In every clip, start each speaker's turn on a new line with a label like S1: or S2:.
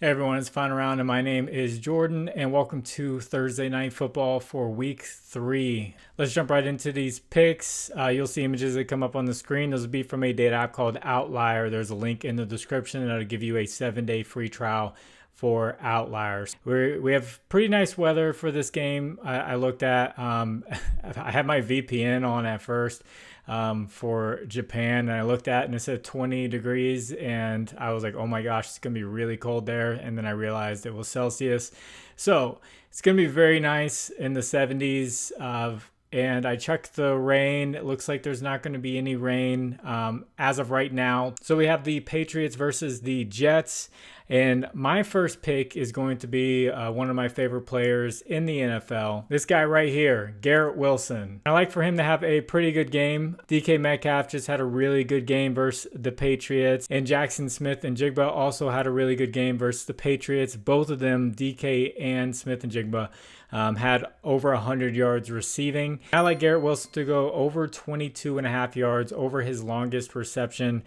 S1: Hey everyone, it's Fun Around, and my name is Jordan, and welcome to Thursday Night Football for Week 3. Let's jump right into these picks. You'll see images that come up on the screen. Those will be from a data app called Outlier. There's a link in the description that'll give you a 7-day free trial for Outliers. We have pretty nice weather for this game. I looked at, I had my VPN on at first for Japan, and I looked at and it said 20 degrees, and I was like, oh my gosh, it's gonna be really cold there. And then I realized it was Celsius, so it's gonna be very nice in the 70s. And I checked the rain. It looks like there's not going to be any rain as of right now. So we have the Patriots versus the Jets. And my first pick is going to be one of my favorite players in the NFL. This guy right here, Garrett Wilson. I like for him to have a pretty good game. DK Metcalf just had a really good game versus the Patriots. And Jackson Smith and Jigba also had a really good game versus the Patriots. Both of them, DK and Smith and Jigba, had over 100 yards receiving. I like Garrett Wilson to go over 22.5 yards over his longest reception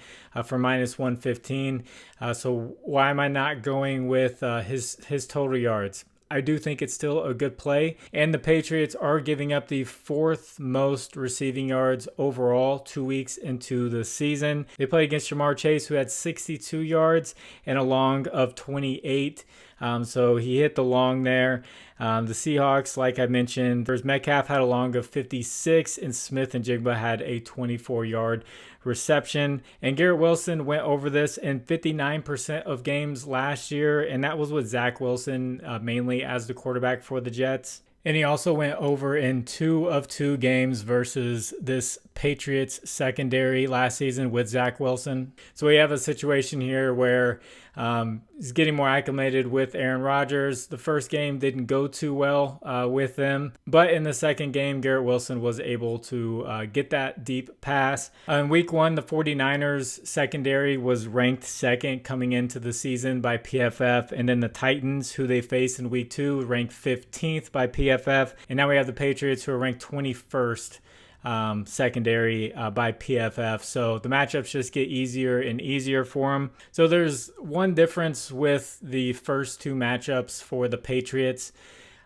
S1: for minus 115. So why am I not going with his total yards? I do think it's still a good play, and the Patriots are giving up the 4th most receiving yards overall 2 weeks into the season. They play against Jamar Chase, who had 62 yards and a long of 28. So he hit the long there. The Seahawks, like I mentioned, Metcalf had a long of 56, and Smith and Jigba had a 24-yard reception. And Garrett Wilson went over this in 59% of games last year, and that was with Zach Wilson mainly as the quarterback for the Jets. And he also went over in 2 of 2 games versus this Patriots secondary last season with Zach Wilson. So we have a situation here where he's getting more acclimated with Aaron Rodgers. The first game didn't go too well with them, but in the second game, Garrett Wilson was able to get that deep pass. In week 1, the 49ers secondary was ranked 2nd coming into the season by PFF, and then the Titans, who they faced in week 2, ranked 15th by PFF, and now we have the Patriots, who are ranked 21st secondary by PFF. So the matchups just get easier and easier for them. So there's one difference with the first 2 matchups for the Patriots,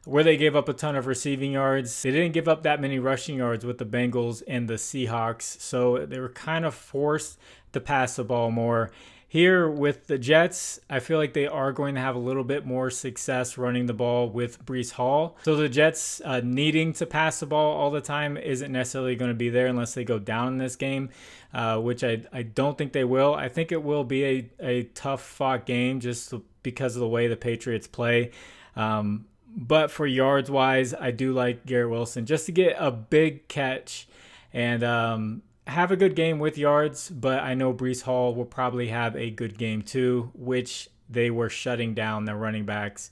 S1: where they gave up a ton of receiving yards. They didn't give up that many rushing yards with the Bengals and the Seahawks, so they were kind of forced to pass the ball more. Here with the Jets, I feel like they are going to have a little bit more success running the ball with Breece Hall. So the Jets needing to pass the ball all the time isn't necessarily going to be there unless they go down in this game, which I don't think they will. I think it will be a tough fought game just because of the way the Patriots play. But for yards wise, I do like Garrett Wilson just to get a big catch and have a good game with yards, but I know Breece Hall will probably have a good game too, which they were shutting down their running backs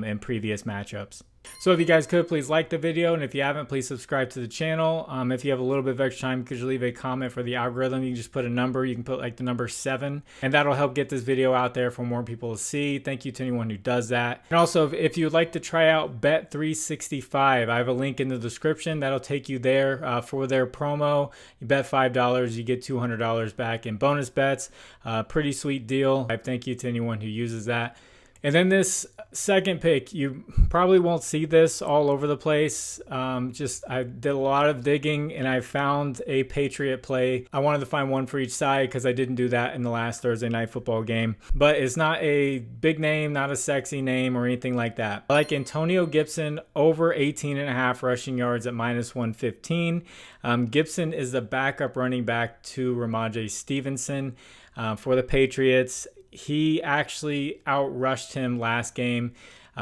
S1: in previous matchups. So if you guys could, please like the video, and if you haven't, please subscribe to the channel. If you have a little bit of extra time, could you leave a comment for the algorithm? You can just put a number. You can put like the number 7, and that'll help get this video out there for more people to see. Thank you to anyone who does that. And also, if you'd like to try out Bet365, I have a link in the description that'll take you there for their promo. You bet $5, you get $200 back in bonus bets. Pretty sweet deal. I thank you to anyone who uses that. And then this second pick, you probably won't see this all over the place. I did a lot of digging and I found a Patriot play. I wanted to find one for each side because I didn't do that in the last Thursday Night Football game. But it's not a big name, not a sexy name or anything like that. I like Antonio Gibson over 18.5 rushing yards at minus 115. Gibson is the backup running back to Ramondre Stevenson for the Patriots. He actually outrushed him last game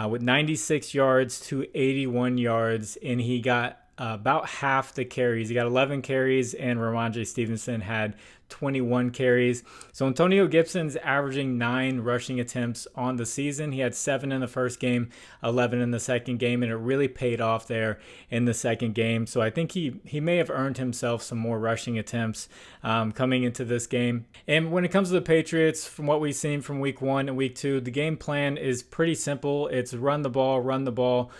S1: with 96 yards to 81 yards, and he got about half the carries. He got 11 carries, and Ramondre Stevenson had 21 carries. So Antonio Gibson's averaging 9 rushing attempts on the season. He had 7 in the first game, 11 in the second game, and it really paid off there in the second game. So I think he may have earned himself some more rushing attempts coming into this game. And when it comes to the Patriots, from what we've seen from week 1 and week 2, the game plan is pretty simple. It's run the ball,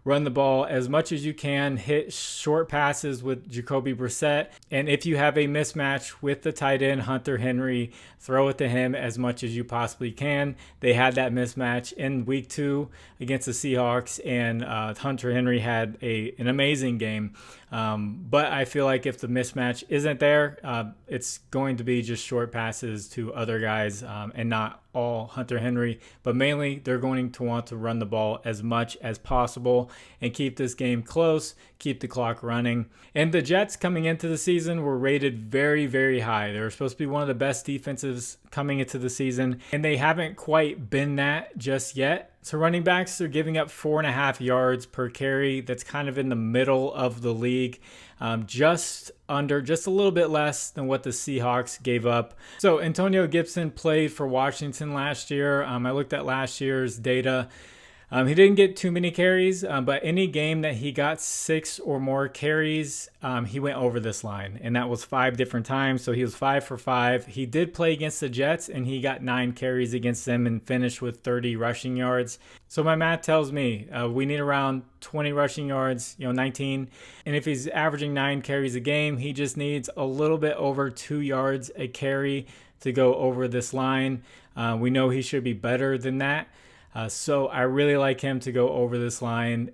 S1: run the ball as much as you can, hit short passes with Jacoby Brissett. And if you have a mismatch with the tight end, Hunter Henry, throw it to him as much as you possibly can. They had that mismatch in week 2 against the Seahawks, and Hunter Henry had an amazing game. But I feel like if the mismatch isn't there, it's going to be just short passes to other guys and not all Hunter Henry. But mainly, they're going to want to run the ball as much as possible and keep this game close, keep the clock running. And the Jets coming into the season were rated very, very high. They were supposed to be one of the best defenses coming into the season, and they haven't quite been that just yet. So running backs are giving up 4.5 yards per carry. That's kind of in the middle of the league, just a little bit less than what the Seahawks gave up. So Antonio Gibson played for Washington last year. I looked at last year's data. He didn't get too many carries, but any game that he got 6 or more carries, he went over this line, and that was 5 different times. So he was 5 for 5. He did play against the Jets, and he got 9 carries against them and finished with 30 rushing yards. So my math tells me we need around 20 rushing yards, 19. And if he's averaging 9 carries a game, he just needs a little bit over 2 yards a carry to go over this line. We know he should be better than that. So I really like him to go over this line,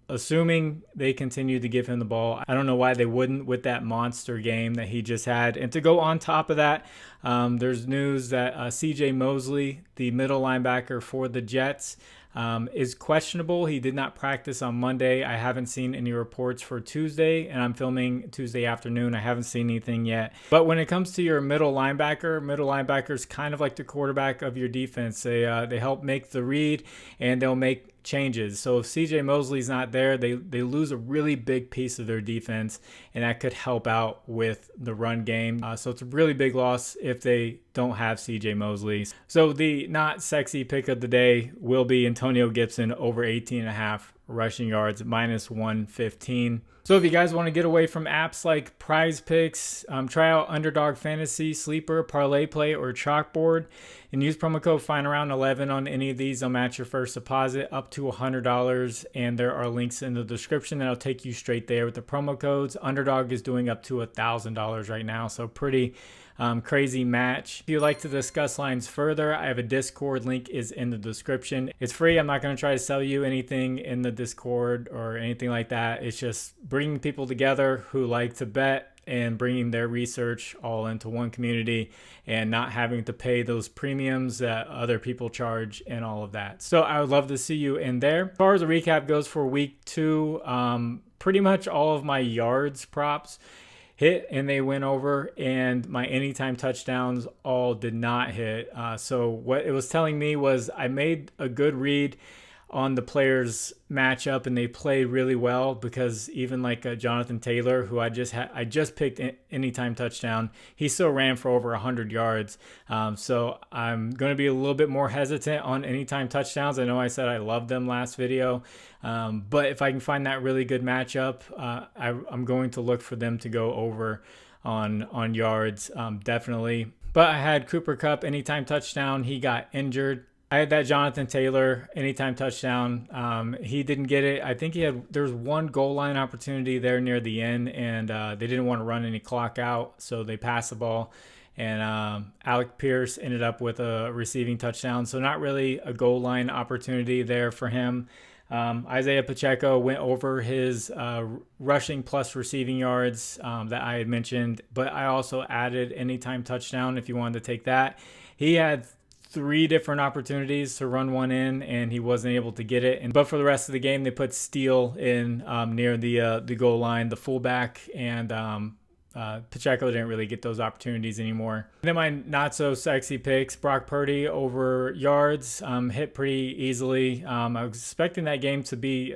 S1: assuming they continue to give him the ball. I don't know why they wouldn't with that monster game that he just had. And to go on top of that, there's news that CJ Mosley, the middle linebacker for the Jets, is questionable. He did not practice on Monday. I haven't seen any reports for Tuesday, and I'm filming Tuesday afternoon. I haven't seen anything yet. But when it comes to your middle linebacker is kind of like the quarterback of your defense. They help make the read, and they'll make changes. So if CJ Mosley's not there, they lose a really big piece of their defense, and that could help out with the run game. So it's a really big loss if they don't have CJ Mosley. So the not sexy pick of the day will be Antonio Gibson over 18.5 rushing yards, -115. So if you guys want to get away from apps like Prizepicks, try out Underdog Fantasy, Sleeper, ParlayPlay, or ChalkBoard, and use promo code FINDAROUND11 on any of these. They'll match your first deposit up to $100, and there are links in the description that'll take you straight there with the promo codes. Underdog is doing up to $1,000 right now, so pretty crazy match. If you'd like to discuss lines further, I have a Discord. Link is in the description. It's free. I'm not going to try to sell you anything in the Discord or anything like that. It's just bringing people together who like to bet and bringing their research all into one community and not having to pay those premiums that other people charge and all of that. So I would love to see you in there. As far as the recap goes for week 2, pretty much all of my yards props hit and they went over, and my anytime touchdowns all did not hit. So what it was telling me was I made a good read on the players matchup, and they played really well, because even like Jonathan Taylor, who I just picked anytime touchdown, he still ran for over 100 yards. So I'm going to be a little bit more hesitant on anytime touchdowns. I know I said I loved them last video, but if I can find that really good matchup, I'm going to look for them to go over on yards, definitely. But I had Cooper Kupp anytime touchdown. He got injured. I had that Jonathan Taylor anytime touchdown. He didn't get it. I think there was one goal line opportunity there near the end, and they didn't want to run any clock out, so they passed the ball. And Alec Pierce ended up with a receiving touchdown, so not really a goal line opportunity there for him. Isaiah Pacheco went over his rushing plus receiving yards that I had mentioned, but I also added anytime touchdown if you wanted to take that. He had 3 different opportunities to run one in, and he wasn't able to get it. But for the rest of the game, they put Steele in near the goal line, the fullback, and Pacheco didn't really get those opportunities anymore. And then my not so sexy picks: Brock Purdy over yards, hit pretty easily. I was expecting that game to be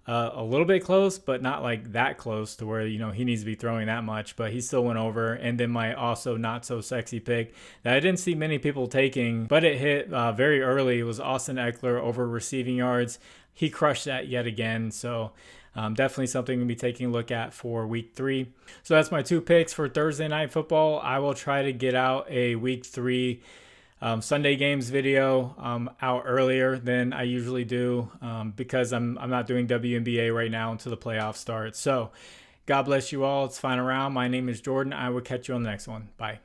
S1: a little bit close, but not like that close to where, he needs to be throwing that much, but he still went over. And then my also not so sexy pick that I didn't see many people taking, but it hit very early, it was Austin Eckler over receiving yards. He crushed that yet again. So definitely something to be taking a look at for week 3. So that's my 2 picks for Thursday Night Football. I will try to get out a week 3 Sunday games video out earlier than I usually do because I'm not doing WNBA right now until the playoffs start. So God bless you all. It's final round. My name is Jordan. I will catch you on the next one. Bye.